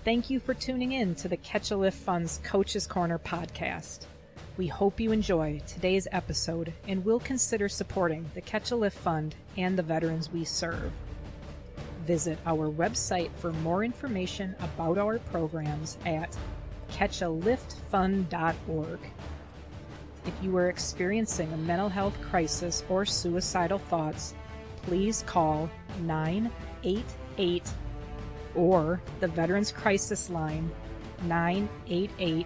Thank you for tuning in to the Catch a Lift Fund's Coach's Corner podcast. We hope you enjoy today's episode and will consider supporting the Catch a Lift Fund and the veterans we serve. Visit our website for more information about our programs at catchaliftfund.org. If you are experiencing a mental health crisis or suicidal thoughts, please call 988 or the Veterans Crisis Line 988,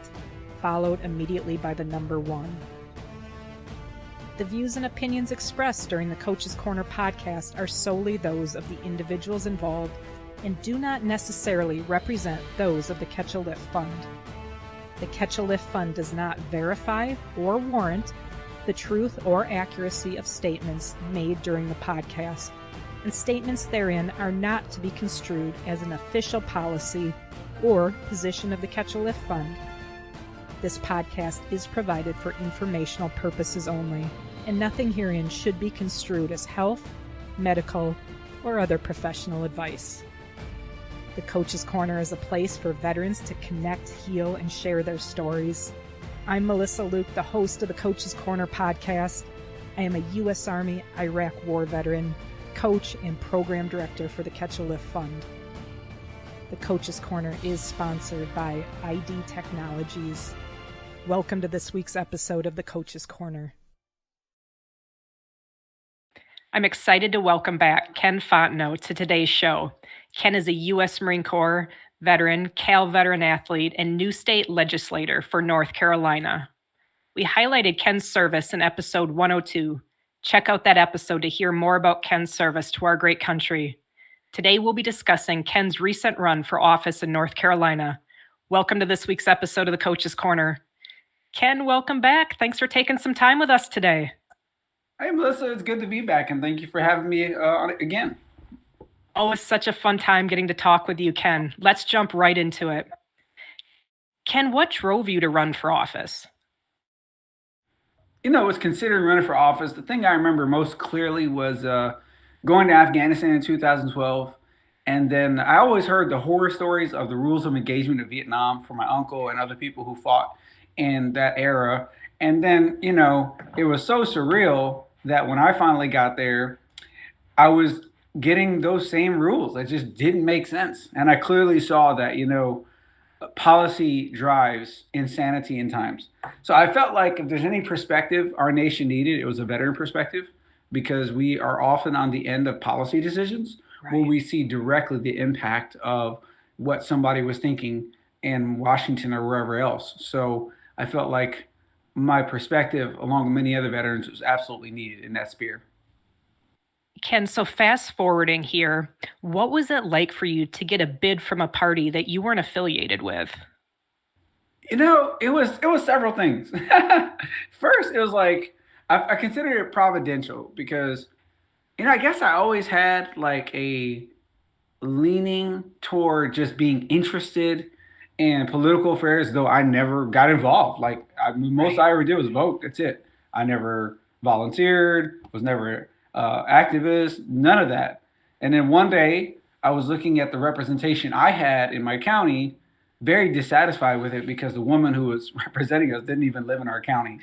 followed immediately by the number 1. The views and opinions expressed during the Coach's Corner podcast are solely those of the individuals involved and do not necessarily represent those of the Catch a Lift Fund. The Catch a Lift Fund does not verify or warrant the truth or accuracy of statements made during the podcast, and statements therein are not to be construed as an official policy or position of the Catch a Lift Fund. This podcast is provided for informational purposes only, and nothing herein should be construed as health, medical, or other professional advice. The Coach's Corner is a place for veterans to connect, heal, and share their stories. I'm Melissa Luke, the host of the Coach's Corner podcast. I am a U.S. Army Iraq War veteran, coach, and program director for the Catch a Lift Fund. The Coach's Corner is sponsored by ID Technologies. Welcome to this week's episode of the Coach's Corner. I'm excited to welcome back Ken Fontenot to today's show. Ken is a U.S. Marine Corps veteran, Cal veteran athlete, and new state legislator for North Carolina. We highlighted Ken's service in episode 102. Check out that episode to hear more about Ken's service to our great country. Today we'll be discussing Ken's recent run for office in North Carolina. Welcome to this week's episode of the Coach's Corner. Ken, welcome back. Thanks for taking some time with us today. Hey, Melissa, it's good to be back, and thank you for having me on it again. Always such a fun time getting to talk with you, Ken. Let's jump right into it. Ken, what drove you to run for office? I was considering running for office. The thing I remember most clearly was going to Afghanistan in 2012. And then I always heard the horror stories of the rules of engagement in Vietnam from my uncle and other people who fought in that era. And then, it was so surreal that when I finally got there, I was getting those same rules that just didn't make sense. And I clearly saw that, policy drives insanity in times. So I felt like if there's any perspective our nation needed, it was a veteran perspective, because we are often on the end of policy decisions where we see directly the impact of what somebody was thinking in Washington or wherever else. So I felt like my perspective, along with many other veterans, was absolutely needed in that sphere. Ken, so fast forwarding here, what was it like for you to get a bid from a party that you weren't affiliated with? It was several things. First, it was like I considered it providential because, I guess I always had like a leaning toward just being interested in political affairs, though I never got involved. Most I ever did was vote. That's it. I never volunteered, was never activist, none of that. And then one day I was looking at the representation I had in my county, very dissatisfied with it because the woman who was representing us didn't even live in our county.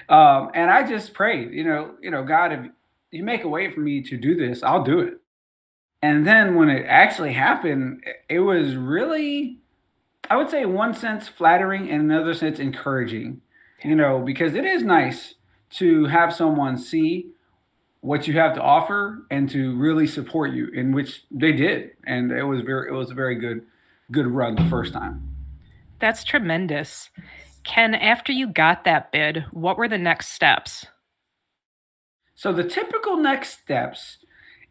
And I just prayed, God, if you make a way for me to do this, I'll do it. And then when it actually happened, it was really, I would say in one sense flattering and in another sense encouraging, because it is nice to have someone see what you have to offer and to really support you, in which they did. And it was a very good run the first time. That's tremendous. Ken, after you got that bid, what were the next steps? So the typical next steps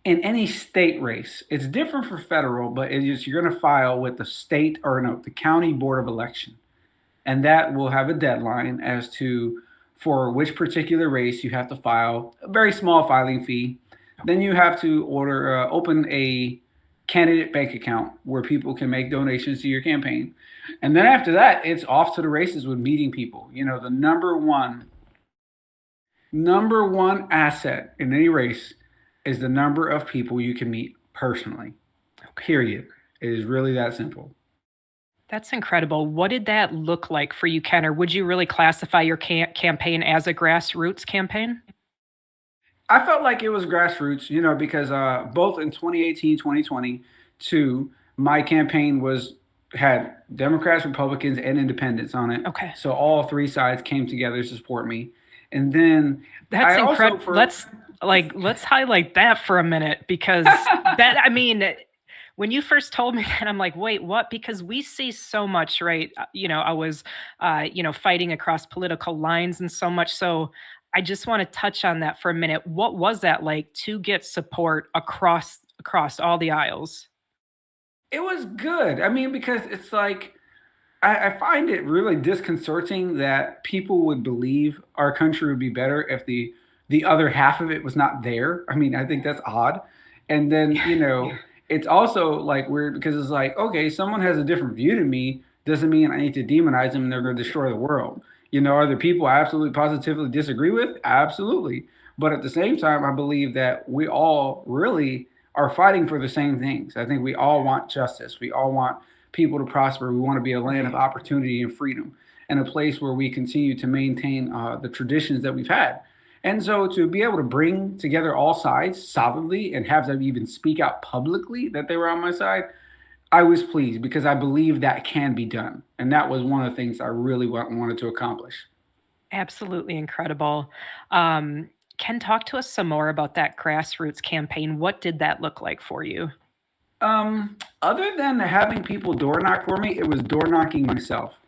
in any state race, it's different for federal, but you're going to file with the county board of election. And that will have a deadline as to for which particular race you have to file a very small filing fee. Then you have to open a candidate bank account where people can make donations to your campaign. And then after that, it's off to the races with meeting people. The number one asset in any race is the number of people you can meet personally. Period. It is really that simple. That's incredible. What did that look like for you, Ken? Or would you really classify your campaign as a grassroots campaign? I felt like it was grassroots, because both in 2018, 2022, my campaign was had Democrats, Republicans, and Independents on it. Okay. So all three sides came together to support me. And then That's I also incredible. for Let's highlight that for a minute because that I mean, when you first told me that, I'm like, wait, what? Because we see so much, right? I was, fighting across political lines and so much. So I just want to touch on that for a minute. What was that like to get support across all the aisles? it was good. I mean, because it's like I find it really disconcerting that people would believe our country would be better if the other half of it was not there. I mean, I think that's odd. And then, it's also like weird because it's like, okay, someone has a different view to me, doesn't mean I need to demonize them and they're going to destroy the world. Are there people I absolutely positively disagree with? Absolutely. But at the same time, I believe that we all really are fighting for the same things. I think we all want justice. We all want people to prosper. We want to be a land of Right. opportunity and freedom and a place where we continue to maintain the traditions that we've had. And so to be able to bring together all sides solidly and have them even speak out publicly that they were on my side, I was pleased because I believe that can be done. And that was one of the things I really wanted to accomplish. Absolutely incredible. Ken, talk to us some more about that grassroots campaign. What did that look like for you? Other than having people door knock for me, it was door knocking myself.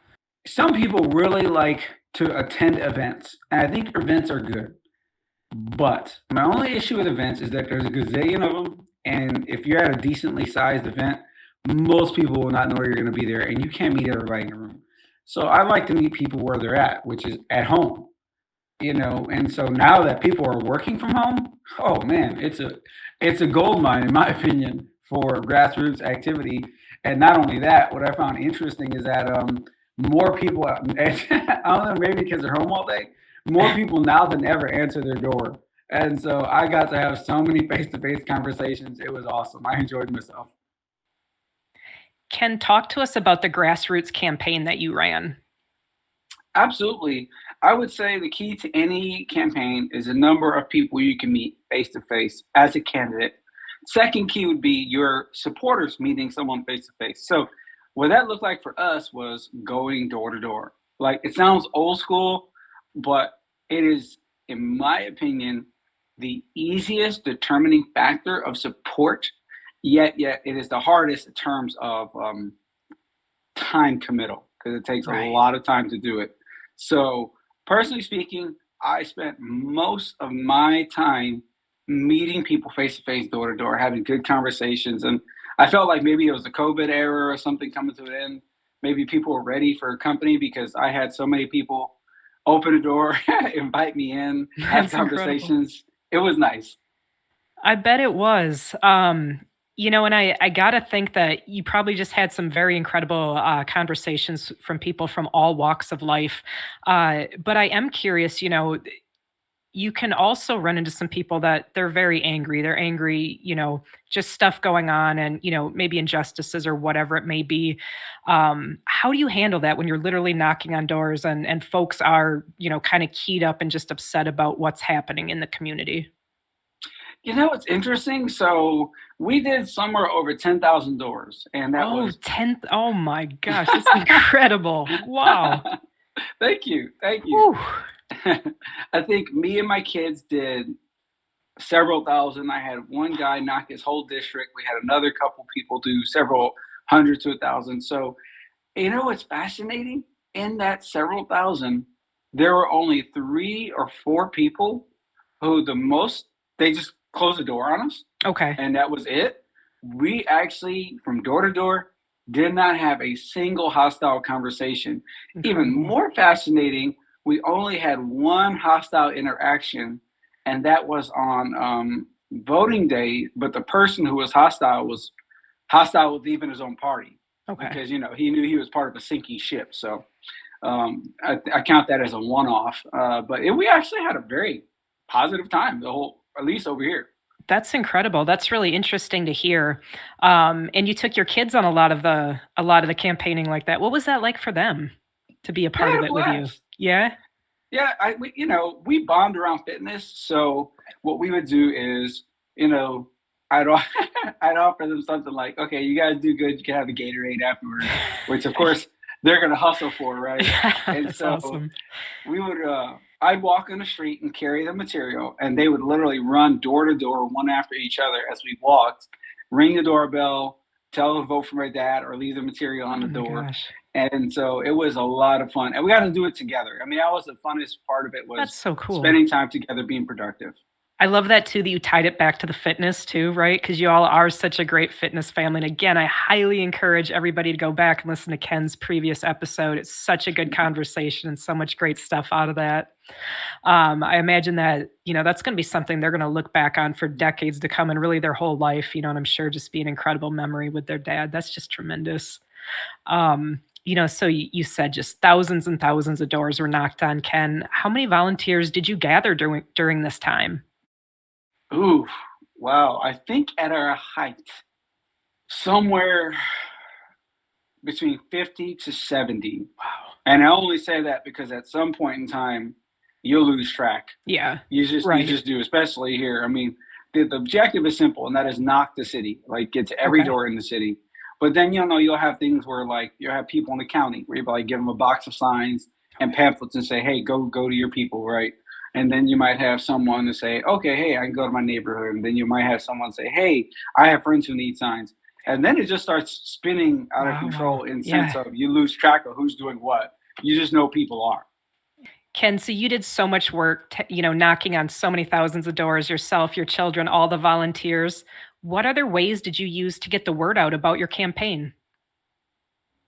Some people really like to attend events, and I think events are good. But my only issue with events is that there's a gazillion of them, and if you're at a decently sized event, most people will not know you're going to be there, and you can't meet everybody in a room. So I like to meet people where they're at, which is at home. And so now that people are working from home, oh man, it's a gold mine in my opinion for grassroots activity. And not only that, what I found interesting is that more people, I don't know, maybe because they're home all day, more people now than ever answer their door. And so I got to have so many face-to-face conversations. It was awesome. I enjoyed myself. Ken, talk to us about the grassroots campaign that you ran. Absolutely. I would say the key to any campaign is the number of people you can meet face to face as a candidate. Second key would be your supporters meeting someone face to face. So, what that looked like for us was going door to door. Like, it sounds old school, but it is, in my opinion, the easiest determining factor of support, yet it is the hardest in terms of time committal because it takes a Right. lot of time to do it. So, personally speaking, I spent most of my time meeting people face to face, door to door, having good conversations. And I felt like maybe it was the COVID era or something coming to an end. Maybe people were ready for a company because I had so many people open the door, invite me in, have That's incredible. conversations. It was nice. I bet it was. And I gotta think that you probably just had some very incredible conversations from people from all walks of life. But I am curious, you can also run into some people that they're very angry. They're angry, just stuff going on and, maybe injustices or whatever it may be. How do you handle that when you're literally knocking on doors and folks are, kind of keyed up and just upset about what's happening in the community? It's interesting. So we did somewhere over 10,000 doors, and that Oh, was 10th. Oh my gosh, that's incredible. Wow. thank you. Thank you. Whew. I think me and my kids did several thousand. I had one guy knock his whole district. We had another couple people do several hundred to a thousand. So, what's fascinating? In that several thousand, there were only three or four people who they just closed the door on us, Okay. and that was it. We actually, from door to door, did not have a single hostile conversation. Even Incredible. more fascinating, we only had one hostile interaction, and that was on voting day. But the person who was hostile with even his own party Okay. because he knew he was part of a sinking ship. So I count that as a one-off. But we actually had a very positive time, the whole, at least over here. That's incredible. That's really interesting to hear. And you took your kids on a lot of the campaigning like that. What was that like for them to be a They part had of a it with you? blast. Yeah? Yeah, we bond around fitness. So what we would do is, you know, I'd I'd offer them something like, okay, you guys do good, you can have a Gatorade afterwards, which of course they're gonna hustle for, right? And That's so awesome. we would I'd walk on the street and carry the material, and they would literally run door to door, one after each other as we walked, ring the doorbell, tell them to vote for my dad, or leave the material on Oh the my door. gosh. And so it was a lot of fun, and we got to do it together. I mean, that was the funnest part of it, That's was so cool. spending time together, being productive. I love that too, that you tied it back to the fitness too, right? Because you all are such a great fitness family. And again, I highly encourage everybody to go back and listen to Ken's previous episode. It's such a good conversation and so much great stuff out of that. I imagine that, that's going to be something they're going to look back on for decades to come and really their whole life, and I'm sure just be an incredible memory with their dad. That's just tremendous. So you said just thousands and thousands of doors were knocked on, Ken. How many volunteers did you gather during this time? Ooh, wow! I think at our height, somewhere between 50 to 70. Wow. And I only say that because at some point in time, you'll lose track. Yeah. You Right. just do, especially here. I mean, the objective is simple, and that is knock the city, like get to every Okay. door in the city. But then you'll have things where like you'll have people in the county where you like give them a box of signs and Okay. pamphlets and say, hey, go to your people, right? And then you might have someone to say, okay, hey, I can go to my neighborhood. And then you might have someone say, hey, I have friends who need signs. And then it just starts spinning out of Wow, wow. control, in sense Yeah. of you lose track of who's doing what. You just know people are. Ken, so you did so much work, knocking on so many thousands of doors yourself, your children, all the volunteers. What other ways did you use to get the word out about your campaign?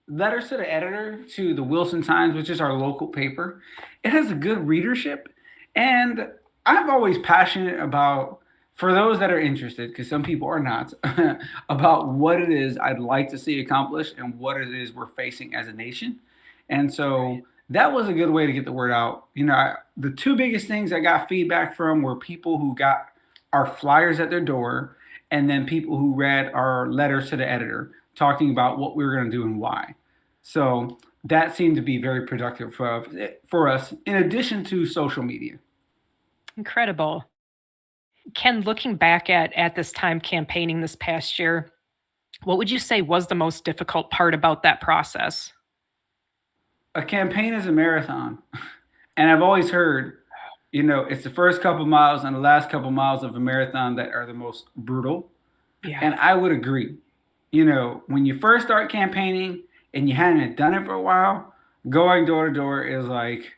Letters to the editor, to the Wilson Times, which is our local paper. It has a good readership, and I'm always passionate about, for those that are interested, because some people are not, about what it is I'd like to see accomplished and what it is we're facing as a nation. And Right. so that was a good way to get the word out. The two biggest things I got feedback from were people who got our flyers at their door, and then people who read our letters to the editor talking about what we were going to do and why. So that seemed to be very productive for us, in addition to social media. Incredible. Ken, looking back at this time campaigning this past year, what would you say was the most difficult part about that process? A campaign is a marathon. And I've always heard, it's the first couple miles and the last couple miles of a marathon that are the most brutal. Yeah. And I would agree. When you first start campaigning and you hadn't done it for a while, going door to door is like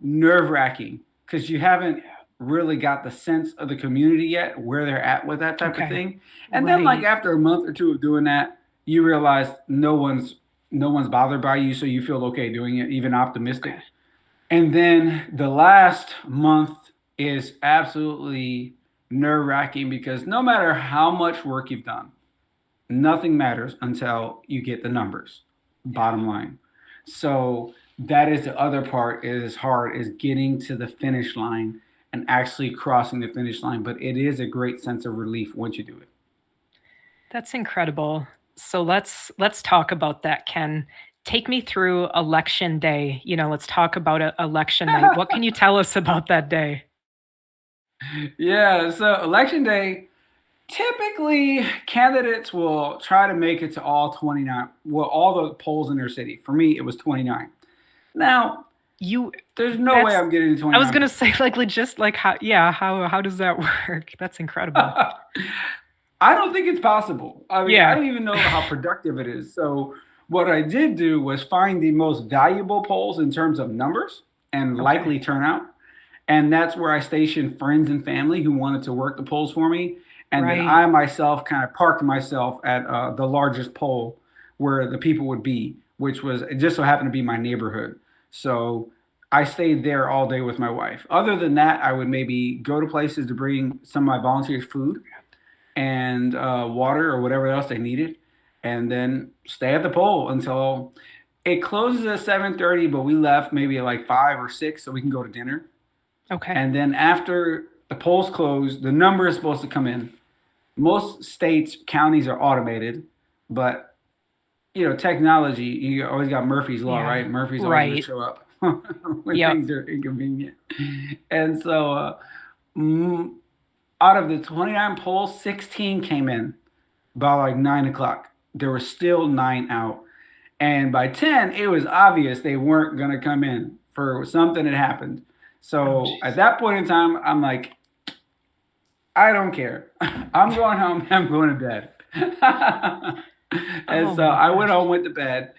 nerve wracking because you haven't really got the sense of the community yet, where they're at with that type of Okay. thing. And then like Right. after a month or two of doing that, you realize no one's bothered by you, so you feel okay doing it, even optimistic. Okay. And then the last month is absolutely nerve wracking because no matter how much work you've done, nothing matters until you get the numbers, bottom line. So that is the other part, is hard, is getting to the finish line and actually crossing the finish line. But it is a great sense of relief once you do it. That's incredible. So let's talk about that, Ken. Take me through election day. Let's talk about election night. What can you tell us about that day? Yeah, so election day, typically candidates will try to make it to all 29, well, all the polls in their city. For me, it was 29. Now, You there's no way that's I'm getting to I was 29. gonna say, like, like, how yeah, how does that work? That's incredible. I don't think it's possible. I mean, I Yeah. don't even know how productive it is. So, what I did do was find the most valuable polls in terms of numbers and Okay. likely turnout. And that's where I stationed friends and family who wanted to work the polls for me. And then Right. I myself kind of parked myself at the largest poll where the people would be, which was, it just so happened to be my neighborhood. So I stayed there all day with my wife. Other than that, I would maybe go to places to bring some of my volunteers food and water or whatever else they needed, and then stay at the poll until it closes at 7:30. But we left maybe at like 5 or 6 so we can go to dinner. Okay. And then after The polls closed. The number is supposed to come in. Most states, counties are automated, but technology, you always got Murphy's Law, Yeah. right? Murphy's always going to Right. show up when Yep. things are inconvenient. And so, mm, out of the 29 polls, 16 came in by like 9 o'clock. There were still nine out. And by 10, it was obvious they weren't going to come in for something that happened. Oh, So at jeez. that point in time, I'm like, I don't care. I'm going home. I'm going to bed. And Oh so my I went gosh. home, went to bed,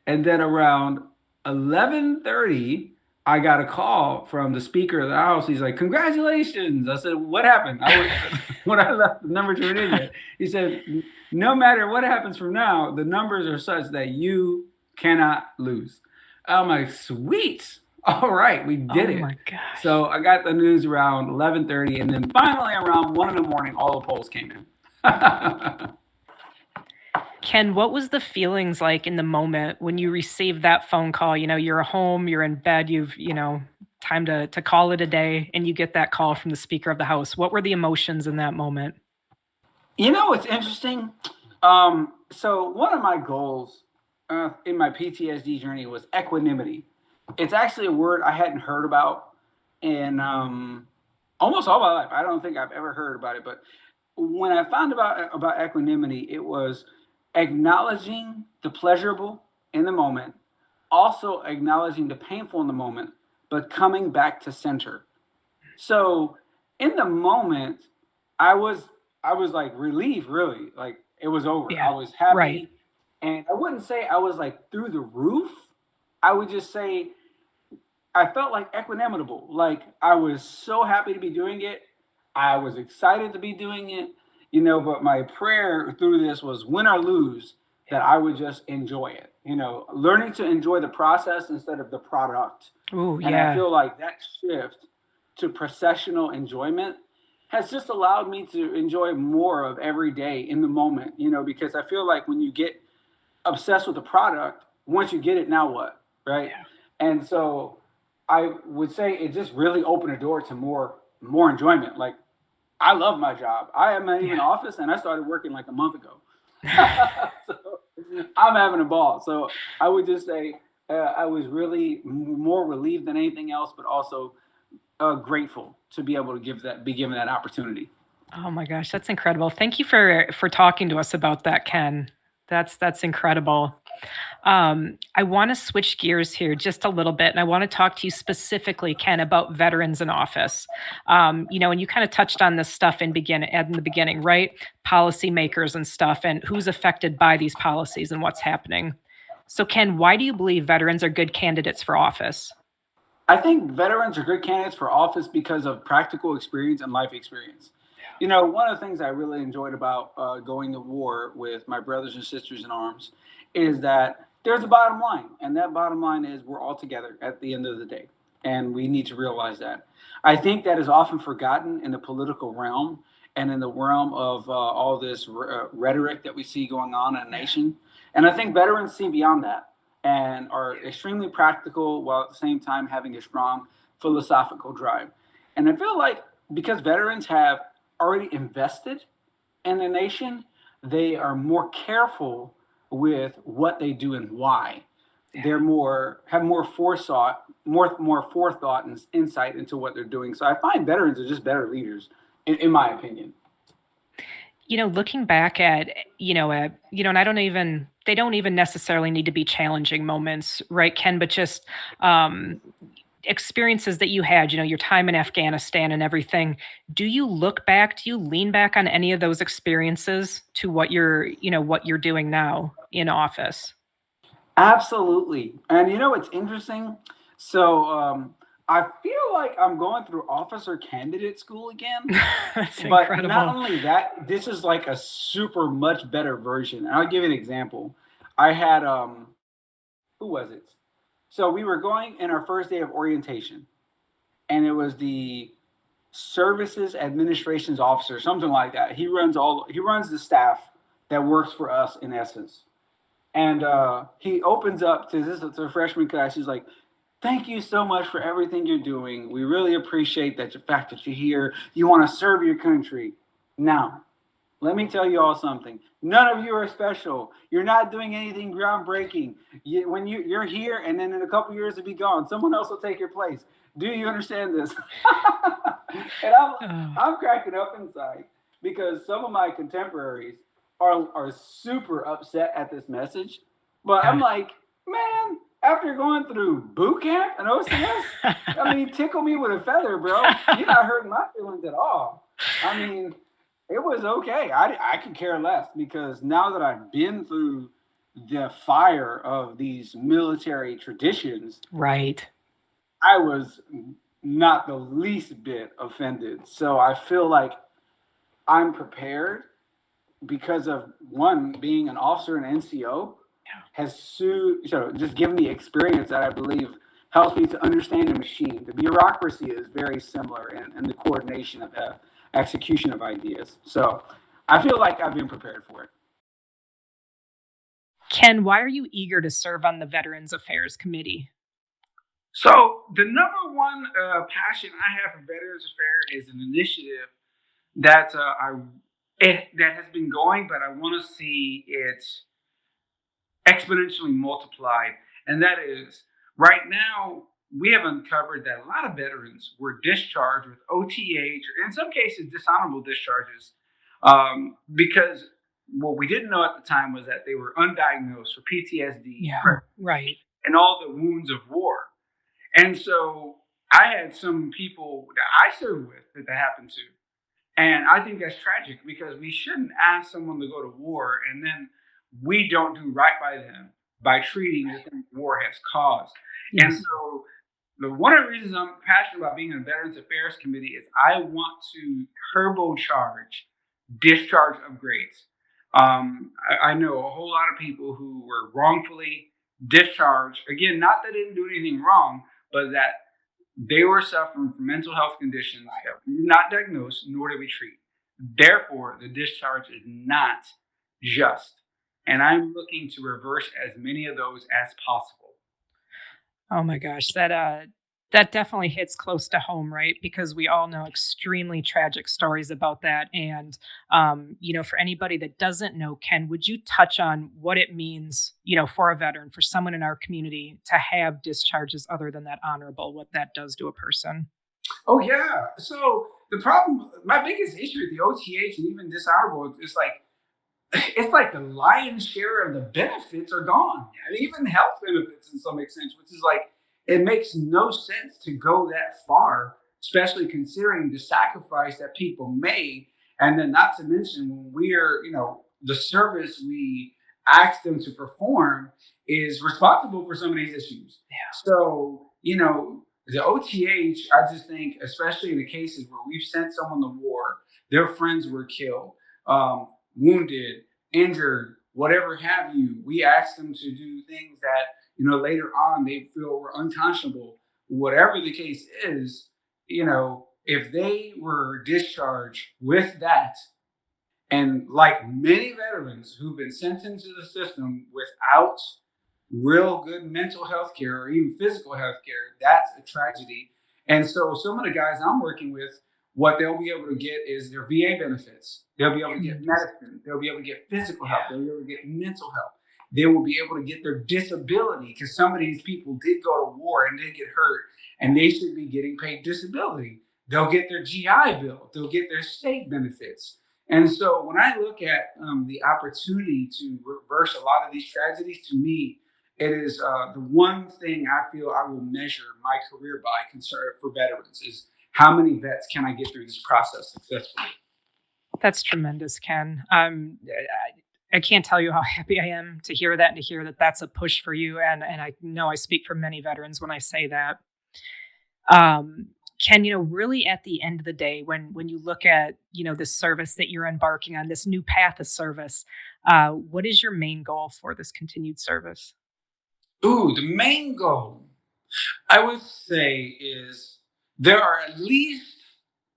and then around 11:30, I got a call from the speaker of the house. He's like, "Congratulations!" I said, "What happened?" When I left, the numbers weren't in yet. He said, "No matter what happens from now, the numbers are such that you cannot lose." I'm like, "Sweet." All right, we did Oh it. my gosh. So I got the news around 11:30, and then finally around 1 in the morning, all the polls came in. Ken, what was the feelings like in the moment when you received that phone call? You're home, you're in bed, time to call it a day, and you get that call from the Speaker of the House. What were the emotions in that moment? What's interesting? So one of my goals in my PTSD journey was equanimity. It's actually a word I hadn't heard about in almost all my life. I don't think I've ever heard about it, but when I found about equanimity, it was acknowledging the pleasurable in the moment, also acknowledging the painful in the moment, but coming back to center. So in the moment, I was I was like relieved, really. Like it was over. Yeah. I was Right. happy, and I wouldn't say I was like through the roof. I would just say I felt like equanimable. Like I was so happy to be doing it. I was excited to be doing it, but my prayer through this was win or lose, that I would just enjoy it, learning to enjoy the process instead of the product. Ooh, And I yeah. feel like that shift to processional enjoyment has just allowed me to enjoy more of every day in the moment, because I feel like when you get obsessed with the product, once you get it, now what? Right. Yeah. And so I would say it just really opened a door to more enjoyment. Like I love my job. I am not even in Yeah. office and I started working like a month ago. So I'm having a ball. So I would just say I was really more relieved than anything else, but also grateful to be able to be given that opportunity. Oh my gosh, that's incredible. Thank you for talking to us about that, Ken. That's incredible. I want to switch gears here just a little bit, and I want to talk to you specifically, Ken, about veterans in office. And you kind of touched on this stuff in the beginning, right? Policymakers and stuff, and who's affected by these policies and what's happening. So, Ken, why do you believe veterans are good candidates for office? I think veterans are good candidates for office because of practical experience and life experience. One of the things I really enjoyed about going to war with my brothers and sisters in arms is that there's a bottom line, and that bottom line is we're all together at the end of the day, and we need to realize that. I think that is often forgotten in the political realm and in the realm of all this rhetoric that we see going on in a Yeah. nation, and I think veterans see beyond that and are extremely practical while at the same time having a strong philosophical drive. And I feel like because veterans have already invested in the nation, they are more careful with what they do and why. They're more have more forethought, more forethought and insight into what they're doing. So I find veterans are just better leaders, in my opinion. Looking back and they don't even necessarily need to be challenging moments, right, Ken? But just um, experiences that you had, your time in Afghanistan and everything. Do you look back? Do you lean back on any of those experiences to what you're doing now in office? Absolutely. And it's interesting. So I feel like I'm going through officer candidate school again. That's But not incredible. only that, this is like a super much better version. And I'll give you an example. I had who was it? So we were going in our first day of orientation, and it was the services administrations officer, something like that. He runs the staff that works for us in essence. And he opens up to this to a freshman class. He's like, Thank you so much for everything you're doing. We really appreciate that the fact that you're here. You want to serve your country. Now, let me tell you all something. None of you are special. You're not doing anything groundbreaking. You're here, and then in a couple years you'll be gone. Someone else will take your place. Do you understand this? And Oh, I'm cracking up inside because some of my contemporaries are super upset at this message. But I'm yeah. like, man, after going through boot camp and OCS, I mean, tickle me with a feather, bro. You're not hurting my feelings at all. I mean, it was okay. I could care less because now that I've been through the fire of these military traditions, Right. I was not the least bit offended. So I feel like I'm prepared because of one being an officer in NCO has just given me experience that I believe helps me to understand the machine. The bureaucracy is very similar in the coordination of the execution of ideas. So I feel like I've been prepared for it. Ken, why are you eager to serve on the Veterans Affairs Committee? So the number one passion I have for Veterans Affairs is an initiative that that has been going, but I want to see it exponentially multiplied. And that is right now, we have uncovered that a lot of veterans were discharged with OTH, or in some cases, dishonorable discharges, because what we didn't know at the time was that they were undiagnosed for PTSD Yeah, right. and all the wounds of war. And so I had some people that I served with that happened to. And I think that's tragic because we shouldn't ask someone to go to war and then we don't do right by them by treating the thing war has caused. And Yes. so one of the reasons I'm passionate about being in the Veterans Affairs Committee is I want to turbocharge discharge upgrades. I know a whole lot of people who were wrongfully discharged. Again, not that they didn't do anything wrong, but that they were suffering from mental health conditions that we did not diagnose, nor did we treat. Therefore, the discharge is not just. And I'm looking to reverse as many of those as possible. Oh my gosh, that definitely hits close to home, right? Because we all know extremely tragic stories about that. And for anybody that doesn't know, Ken, would you touch on what it means, for a veteran, for someone in our community to have discharges other than that honorable, what that does to a person? Oh yeah. So the problem, my biggest issue with the OTH and even dishonorable is like it's like the lion's share of the benefits are gone, and even health benefits in some extent, which is like it makes no sense to go that far, especially considering the sacrifice that people made, and then not to mention when we're the service we ask them to perform is responsible for some of these issues. So the OTH, I just think, especially in the cases where we've sent someone to war, their friends were killed. Wounded, injured, whatever have you. We ask them to do things that later on they feel were unconscionable. Whatever the case is, if they were discharged with that, and like many veterans who've been sent into the system without real good mental health care or even physical health care, that's a tragedy. And so some of the guys I'm working with, what they'll be able to get is their VA benefits. They'll be able to get medicine. They'll be able to get physical help. They'll be able to get mental help. They will be able to get their disability because some of these people did go to war and did get hurt and they should be getting paid disability. They'll get their GI Bill. They'll get their state benefits. And so when I look at the opportunity to reverse a lot of these tragedies, to me, it is the one thing I feel I will measure my career by concern for veterans is how many vets can I get through this process successfully. That's tremendous, Ken. I can't tell you how happy I am to hear that and to hear that that's a push for you. And I know I speak for many veterans when I say that. Ken, really at the end of the day, when you look at this service that you're embarking on, this new path of service, what is your main goal for this continued service? Ooh, the main goal I would say is there are at least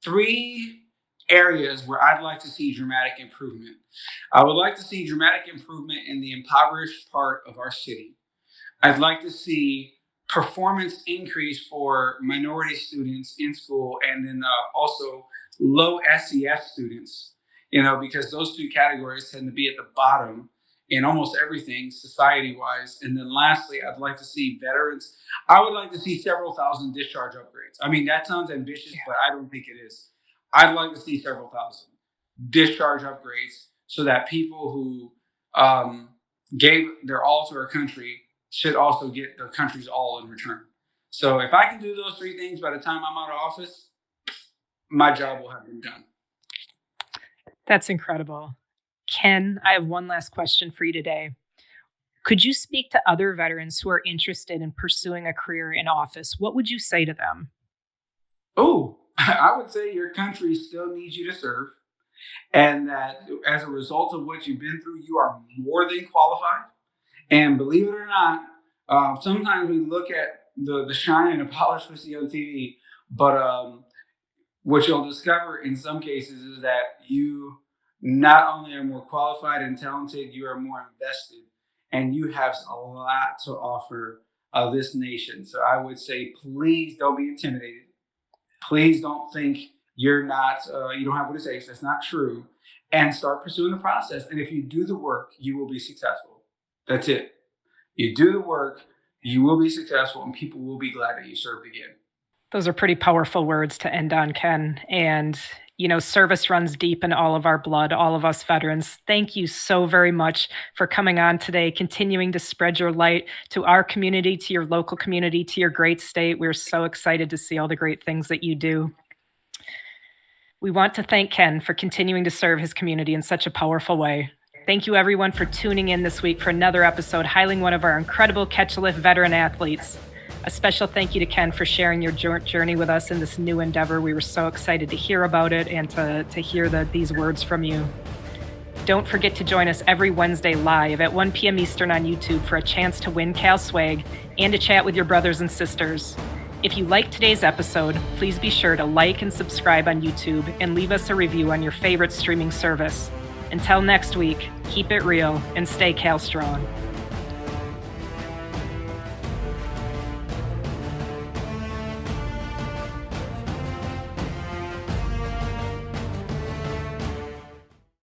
three areas where I'd like to see dramatic improvement. I would like to see dramatic improvement in the impoverished part of our city. I'd like to see performance increase for minority students in school, and then also low SES students, because those two categories tend to be at the bottom in almost everything society wise. And then lastly, I'd like to see veterans. I would like to see several thousand discharge upgrades. I mean, that sounds ambitious, but I don't think it is. I'd like to see several thousand discharge upgrades so that people who gave their all to our country should also get their country's all in return. So if I can do those three things by the time I'm out of office, my job will have been done. That's incredible. Ken, I have one last question for you today. Could you speak to other veterans who are interested in pursuing a career in office? What would you say to them? Oh, I would say your country still needs you to serve, and that as a result of what you've been through, you are more than qualified. And believe it or not, sometimes we look at the shine and the polish we see on TV, but what you'll discover in some cases is that you not only are more qualified and talented, you are more invested, and you have a lot to offer this nation. So I would say, please don't be intimidated. Please don't think you don't have what it takes. That's not true. And start pursuing the process. And if you do the work, you will be successful. That's it. You do the work, you will be successful, and people will be glad that you served again. Those are pretty powerful words to end on, Ken. And, service runs deep in all of our blood, all of us veterans. Thank you so very much for coming on today, continuing to spread your light to our community, to your local community, to your great state. We're so excited to see all the great things that you do. We want to thank Ken for continuing to serve his community in such a powerful way. Thank you, everyone, for tuning in this week for another episode highlighting one of our incredible Catch a Lift veteran athletes. A special thank you to Ken for sharing your journey with us in this new endeavor. We were so excited to hear about it and to hear these words from you. Don't forget to join us every Wednesday live at 1 p.m. Eastern on YouTube for a chance to win Cal Swag and to chat with your brothers and sisters. If you liked today's episode, please be sure to like and subscribe on YouTube and leave us a review on your favorite streaming service. Until next week, keep it real and stay Cal strong.